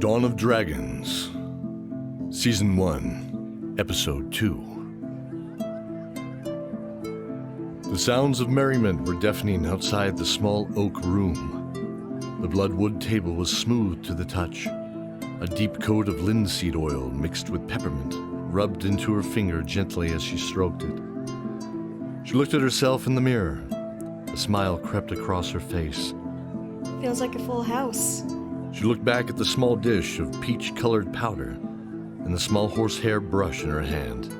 Dawn of Dragons, Season 1, Episode 2. The sounds of merriment were deafening outside the small oak room. The bloodwood table was smooth to the touch. A deep coat of linseed oil mixed with peppermint rubbed into her finger gently as she stroked it. She looked at herself in the mirror. A smile crept across her face. Feels like a full house. She looked back at the small dish of peach-colored powder and the small horsehair brush in her hand.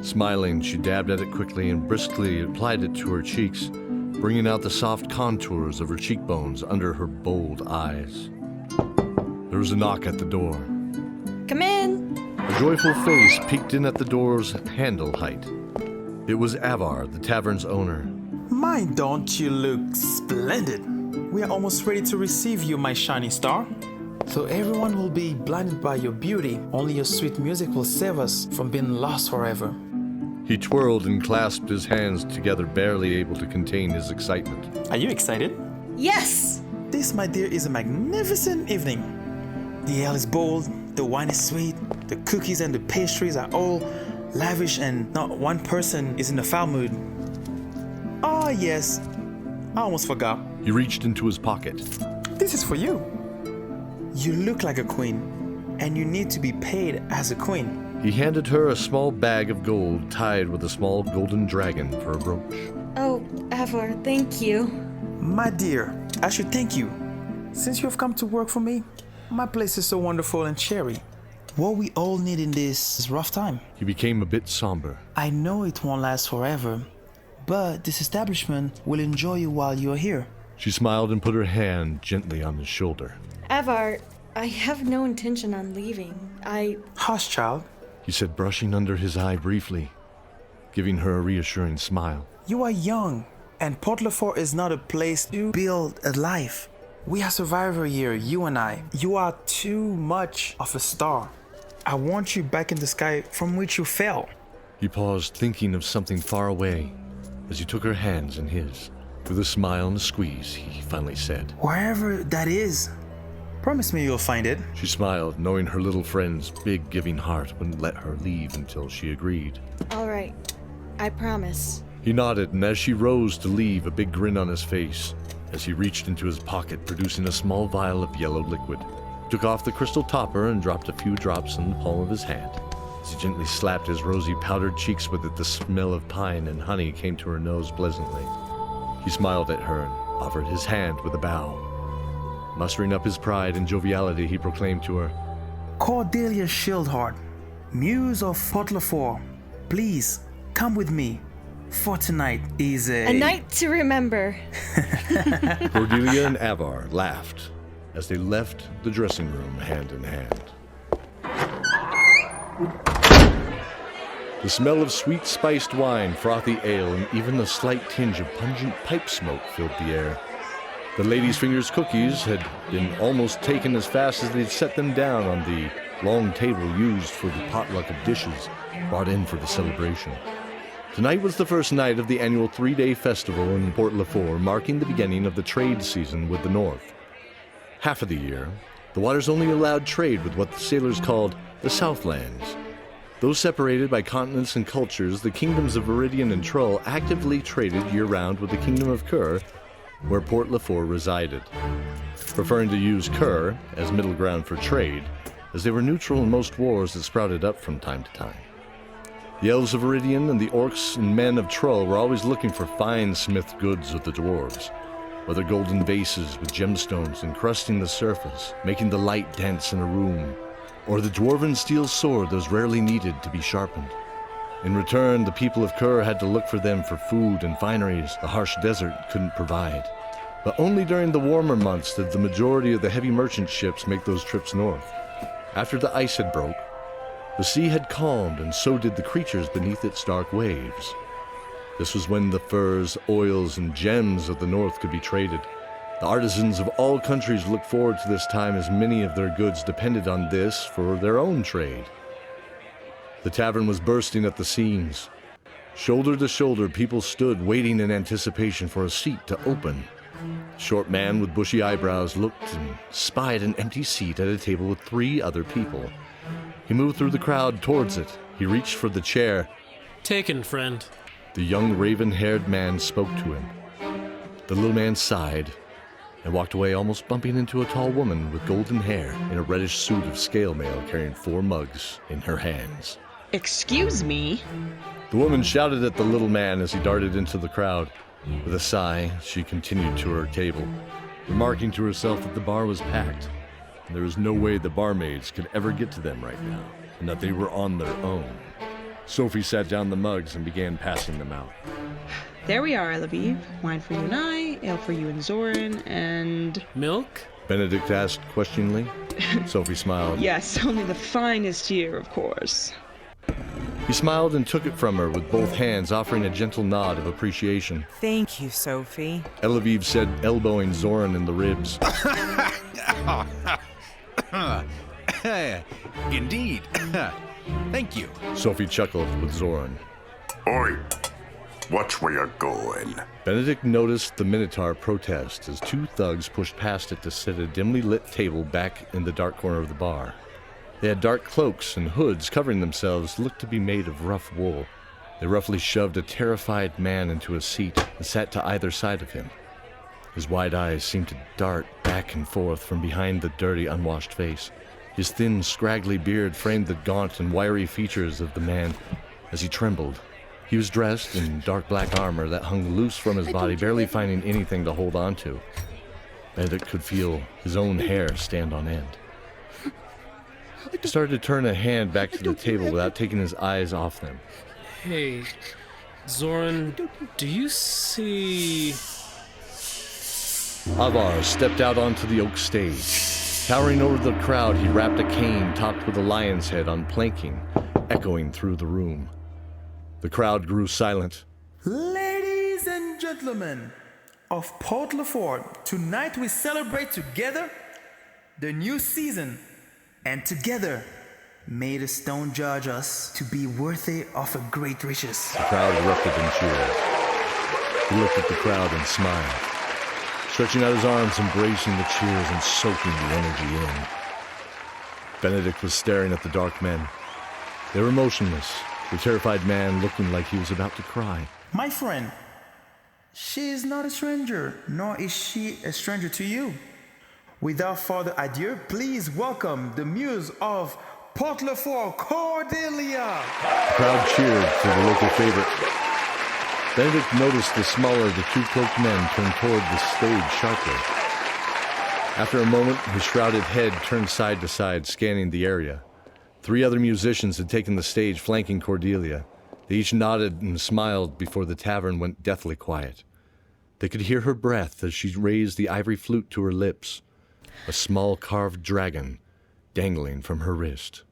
Smiling, she dabbed at it quickly and briskly applied it to her cheeks, bringing out the soft contours of her cheekbones under her bold eyes. There was a knock at the door. Come in! A joyful face peeked in at the door's handle height. It was AVAR, the tavern's owner. My, don't you look splendid? We are almost ready to receive you, my shining star. So everyone will be blinded by your beauty. Only your sweet music will save us from being lost forever. He twirled and clasped his hands together, barely able to contain his excitement. Are you excited? Yes! This, my dear, is a magnificent evening. The ale is bold, the wine is sweet, the cookies and the pastries are all lavish, and not one person is in a foul mood. Ah, yes, I almost forgot. He reached into his pocket. This is for you. You look like a queen, and you need to be paid as a queen. He handed her a small bag of gold tied with a small golden dragon for a brooch. Oh, Avar, thank you. My dear, I should thank you. Since you have come to work for me, my place is so wonderful and cheery. What we all need in this rough time. He became a bit somber. I know it won't last forever, but this establishment will enjoy you while you're here. She smiled and put her hand gently on his shoulder. Avar, I have no intention on leaving. Hush, child. He said, brushing under his eye briefly, giving her a reassuring smile. You are young, and Port Lefort is not a place to build a life. We are survivor here, you and I. You are too much of a star. I want you back in the sky from which you fell. He paused, thinking of something far away, as he took her hands in his. With a smile and a squeeze, he finally said, Wherever that is, promise me you'll find it. She smiled, knowing her little friend's big giving heart wouldn't let her leave until she agreed. All right, I promise. He nodded, and as she rose to leave, a big grin on his face, as he reached into his pocket, producing a small vial of yellow liquid, took off the crystal topper and dropped a few drops in the palm of his hand. As he gently slapped his rosy powdered cheeks with it, the smell of pine and honey came to her nose pleasantly. He smiled at her and offered his hand with a bow. Mustering up his pride and joviality, he proclaimed to her, Cordelia Shieldheart, Muse of Port Lefort, please come with me, for tonight is a night to remember. Cordelia and AVAR laughed as they left the dressing room hand in hand. The smell of sweet spiced wine, frothy ale, and even a slight tinge of pungent pipe smoke filled the air. The lady's fingers' cookies had been almost taken as fast as they'd set them down on the long table used for the potluck of dishes brought in for the celebration. Tonight was the first night of the annual 3-day festival in Port Lefort, marking the beginning of the trade season with the North. Half of the year, the waters only allowed trade with what the sailors called the Southlands. Though separated by continents and cultures, the kingdoms of Viridian and Troll actively traded year-round with the Kingdom of Kur, where Port Lefort resided, preferring to use Kur as middle ground for trade, as they were neutral in most wars that sprouted up from time to time. The elves of Viridian and the orcs and men of Troll were always looking for fine smith goods of the dwarves, whether golden vases with gemstones encrusting the surface, making the light dance in a room, or the dwarven steel sword that was rarely needed to be sharpened. In return, the people of Kur had to look for them for food and fineries the harsh desert couldn't provide. But only during the warmer months did the majority of the heavy merchant ships make those trips north. After the ice had broke, the sea had calmed, and so did the creatures beneath its dark waves. This was when the furs, oils, and gems of the north could be traded. The artisans of all countries looked forward to this time, as many of their goods depended on this for their own trade. The tavern was bursting at the seams. Shoulder to shoulder, people stood waiting in anticipation for a seat to open. Short man with bushy eyebrows looked and spied an empty seat at a table with 3 other people. He moved through the crowd towards it. He reached for the chair. Taken, friend. The young raven-haired man spoke to him. The little man sighed and walked away, almost bumping into a tall woman with golden hair in a reddish suit of scale mail, carrying 4 mugs in her hands. Excuse me? The woman shouted at the little man as he darted into the crowd. With a sigh, she continued to her table, remarking to herself that the bar was packed, and there was no way the barmaids could ever get to them right now, and that they were on their own. Sophie sat down the mugs and began passing them out. There we are, ELLOVEVE. Wine for you and I, ale for you and ZORIN, and... Milk? Benedict asked questioningly. Sophie smiled. Yes, only the finest here, of course. He smiled and took it from her with both hands, offering a gentle nod of appreciation. Thank you, Sophie. ELLOVEVE said, elbowing ZORIN in the ribs. Indeed. Thank you. Sophie chuckled with ZORIN. Oi, watch where you're going. Benedict noticed the Minotaur protest as 2 thugs pushed past it to set a dimly lit table back in the dark corner of the bar. They had dark cloaks and hoods covering themselves, looked to be made of rough wool. They roughly shoved a terrified man into a seat and sat to either side of him. His wide eyes seemed to dart back and forth from behind the dirty, unwashed face. His thin, scraggly beard framed the gaunt and wiry features of the man as he trembled. He was dressed in dark black armor that hung loose from his body, barely finding anything to hold on to. Benedict could feel his own hair stand on end. He started to turn a hand back to the table without taking his eyes off them. Hey, ZORIN, do you see... AVAR stepped out onto the oak stage. Towering over the crowd, he wrapped a cane topped with a lion's head on planking, echoing through the room. The crowd grew silent. Ladies and gentlemen of Port Lefort, tonight we celebrate together the new season, and together may the stone judge us to be worthy of a great riches. The crowd erupted in cheers. He looked at the crowd and smiled, stretching out his arms, embracing the cheers and soaking the energy in. Benedict was staring at the dark men. They were motionless, the terrified man looking like he was about to cry. My friend, she is not a stranger, nor is she a stranger to you. Without further ado, please welcome the muse of Port Lefort, Cordelia. The crowd cheered for the local favorite. Benedict noticed the smaller of the 2 cloaked men turn toward the stage sharply. After a moment, his shrouded head turned side to side, scanning the area. 3 other musicians had taken the stage, flanking Cordelia. They each nodded and smiled before the tavern went deathly quiet. They could hear her breath as she raised the ivory flute to her lips, a small carved dragon dangling from her wrist.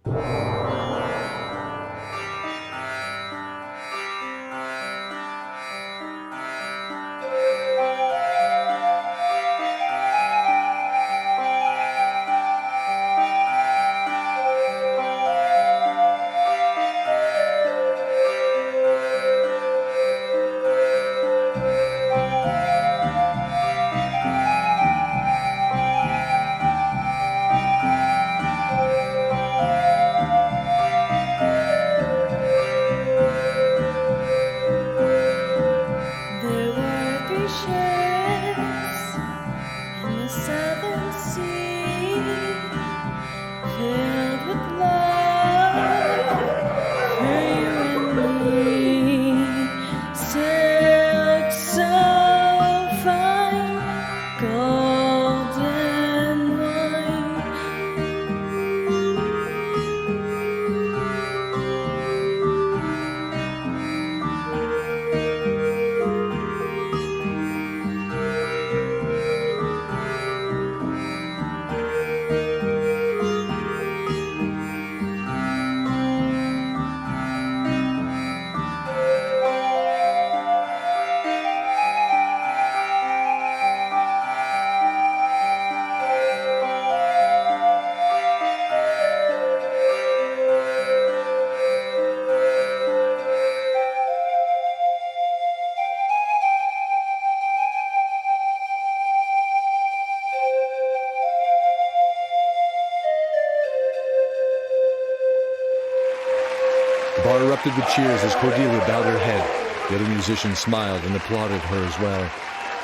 erupted with cheers as Cordelia bowed her head. The other musicians smiled and applauded her as well.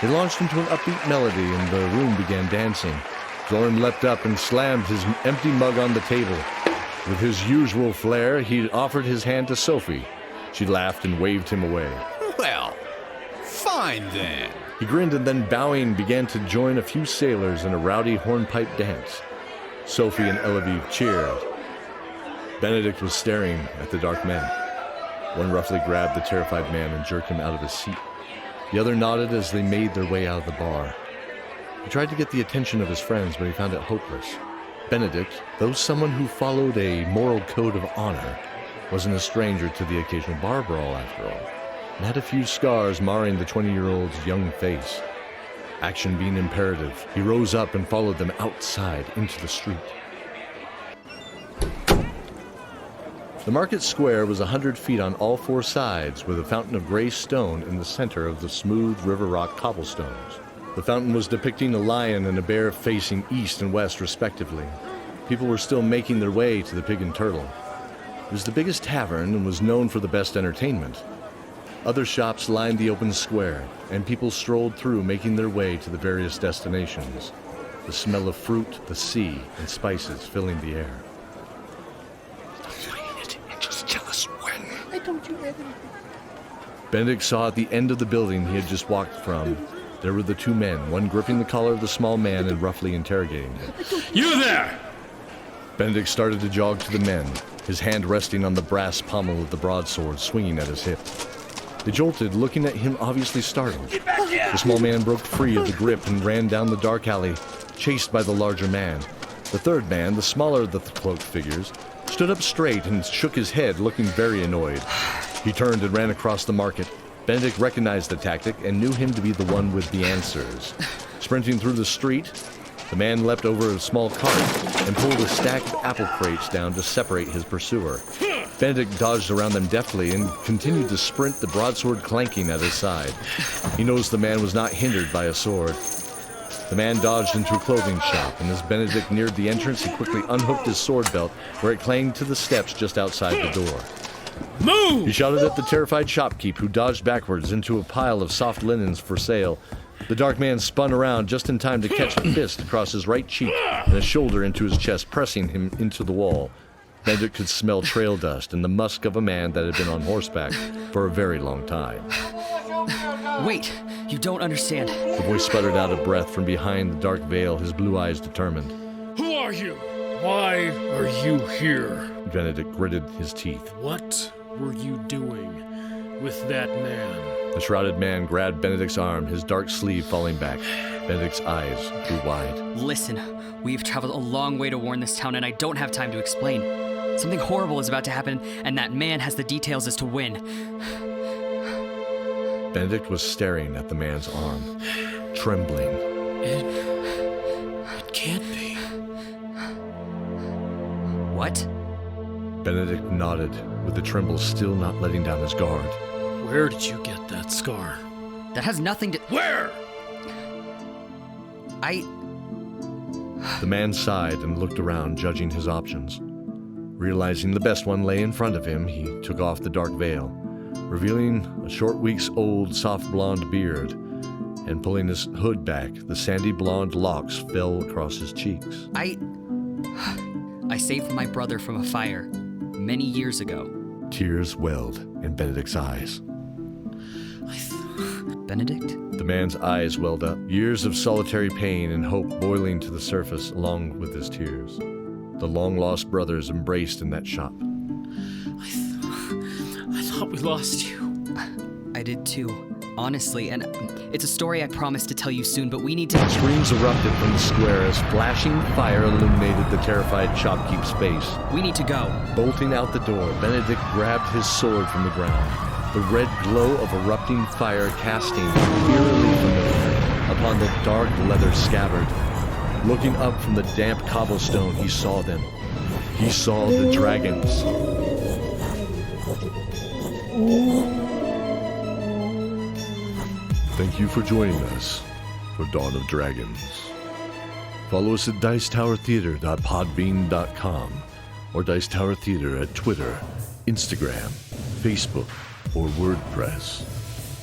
They launched into an upbeat melody and the room began dancing. ZORIN leapt up and slammed his empty mug on the table. With his usual flair, he offered his hand to Sophie. She laughed and waved him away. Well, fine then. He grinned and then, bowing, began to join a few sailors in a rowdy hornpipe dance. Sophie and ELLOVEVE cheered. Benedict was staring at the dark men. One roughly grabbed the terrified man and jerked him out of his seat. The other nodded as they made their way out of the bar. He tried to get the attention of his friends, but he found it hopeless. Benedict, though someone who followed a moral code of honor, wasn't a stranger to the occasional bar brawl after all, and had a few scars marring the 20-year-old's young face. Action being imperative, he rose up and followed them outside into the street. The market square was 100 feet on all four sides, with a fountain of gray stone in the center of the smooth river rock cobblestones. The fountain was depicting a lion and a bear facing east and west respectively. People were still making their way to the Pig and Turtle. It was the biggest tavern and was known for the best entertainment. Other shops lined the open square, and people strolled through, making their way to the various destinations. The smell of fruit, the sea, and spices filling the air. Just tell us when. Benedict saw at the end of the building he had just walked from, there were the two men, one gripping the collar of the small man and roughly interrogating him. You there! Benedict started to jog to the men, his hand resting on the brass pommel of the broadsword swinging at his hip. They jolted, looking at him obviously startled. The small man broke free of the grip and ran down the dark alley, chased by the larger man. The third man, the smaller of the cloaked figures, stood up straight and shook his head, looking very annoyed. He turned and ran across the market. Benedict recognized the tactic and knew him to be the one with the answers. Sprinting through the street, the man leapt over a small cart and pulled a stack of apple crates down to separate his pursuer. Benedict dodged around them deftly and continued to sprint, the broadsword clanking at his side. He noticed the man was not hindered by a sword. The man dodged into a clothing shop, and as Benedict neared the entrance, he quickly unhooked his sword belt, where it clanged to the steps just outside the door. Move! He shouted at the terrified shopkeep, who dodged backwards into a pile of soft linens for sale. The dark man spun around just in time to catch a fist across his right cheek and a shoulder into his chest, pressing him into the wall. Benedict could smell trail dust and the musk of a man that had been on horseback for a very long time. Wait, you don't understand. The voice sputtered out of breath from behind the dark veil, his blue eyes determined. Who are you? Why are you here? Benedict gritted his teeth. What were you doing with that man? The shrouded man grabbed Benedict's arm, his dark sleeve falling back. Benedict's eyes grew wide. Listen, we've traveled a long way to warn this town, and I don't have time to explain. Something horrible is about to happen, and that man has the details as to when. Benedict was staring at the man's arm, trembling. It can't be. What? Benedict nodded, with the tremble still not letting down his guard. Where did you get that scar? That has nothing to... Where? The man sighed and looked around, judging his options. Realizing the best one lay in front of him, he took off the dark veil, revealing a short weeks-old soft blonde beard, and pulling his hood back, the sandy blonde locks fell across his cheeks. I saved my brother from a fire many years ago. Tears welled in Benedict's eyes. Benedict? The man's eyes welled up, years of solitary pain and hope boiling to the surface along with his tears. The long-lost brothers embraced in that shop. I thought we lost you. I did too. Honestly, and it's a story I promised to tell you soon, but we need to... Screams erupted from the square as flashing fire illuminated the terrified shopkeep's face. We need to go. Bolting out the door, Benedict grabbed his sword from the ground. The red glow of erupting fire casting eerily familiar upon the dark leather scabbard. Looking up from the damp cobblestone, he saw them. He saw the dragons. Thank you for joining us for Dawn of Dragons. Follow us at dicetowertheater.podbean.com or Dice Tower Theater at Twitter, Instagram, Facebook, or WordPress.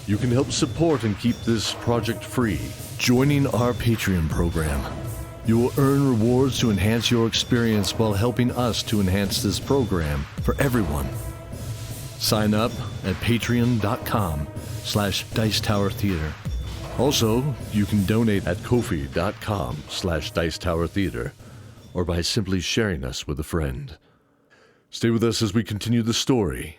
You can help support and keep this project free, joining our Patreon program. You will earn rewards to enhance your experience while helping us to enhance this program for everyone. Sign up at patreon.com/Dicetowertheater. Also, you can donate at kofi.com/Dicetowertheater, or by simply sharing us with a friend. Stay with us as we continue the story